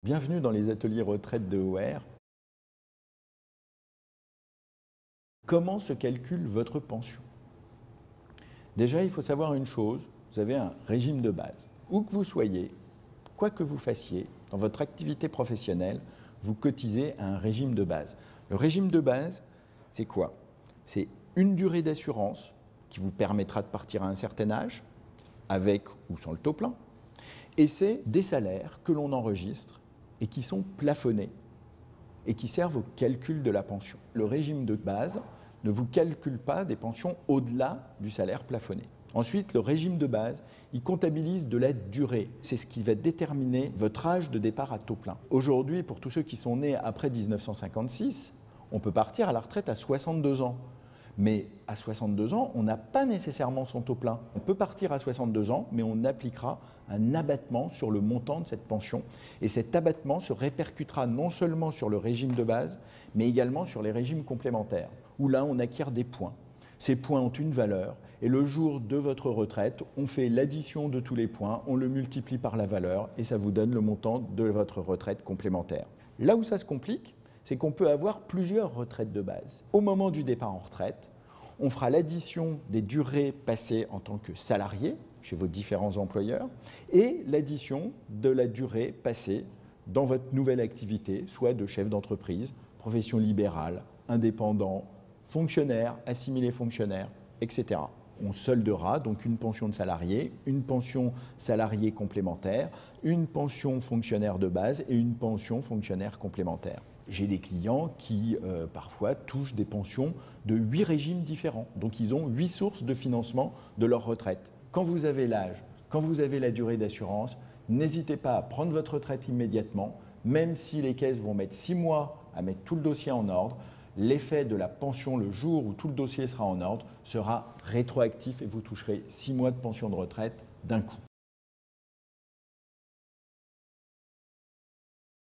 Bienvenue dans les ateliers retraite de OR. Comment se calcule votre pension? Déjà, il faut savoir une chose, vous avez un régime de base. Où que vous soyez, quoi que vous fassiez, dans votre activité professionnelle, vous cotisez à un régime de base. Le régime de base, c'est quoi? C'est une durée d'assurance qui vous permettra de partir à un certain âge, avec ou sans le taux plein, et c'est des salaires que l'on enregistre et qui sont plafonnés et qui servent au calcul de la pension. Le régime de base ne vous calcule pas des pensions au-delà du salaire plafonné. Ensuite, le régime de base, il comptabilise de la durée. C'est ce qui va déterminer votre âge de départ à taux plein. Aujourd'hui, pour tous ceux qui sont nés après 1956, on peut partir à la retraite à 62 ans. Mais à 62 ans, on n'a pas nécessairement son taux plein. On peut partir à 62 ans, mais on appliquera un abattement sur le montant de cette pension. Et cet abattement se répercutera non seulement sur le régime de base, mais également sur les régimes complémentaires, où là, on acquiert des points. Ces points ont une valeur, et le jour de votre retraite, on fait l'addition de tous les points, on le multiplie par la valeur, et ça vous donne le montant de votre retraite complémentaire. Là où ça se complique, c'est qu'on peut avoir plusieurs retraites de base. Au moment du départ en retraite, on fera l'addition des durées passées en tant que salarié chez vos différents employeurs et l'addition de la durée passée dans votre nouvelle activité, soit de chef d'entreprise, profession libérale, indépendant, fonctionnaire, assimilé fonctionnaire, etc. On soldera donc une pension de salarié, une pension salarié complémentaire, une pension fonctionnaire de base et une pension fonctionnaire complémentaire. J'ai des clients qui parfois touchent des pensions de 8 régimes différents. Donc ils ont 8 sources de financement de leur retraite. Quand vous avez l'âge, quand vous avez la durée d'assurance, n'hésitez pas à prendre votre retraite immédiatement, même si les caisses vont mettre 6 mois à mettre tout le dossier en ordre. L'effet de la pension le jour où tout le dossier sera en ordre sera rétroactif et vous toucherez 6 mois de pension de retraite d'un coup.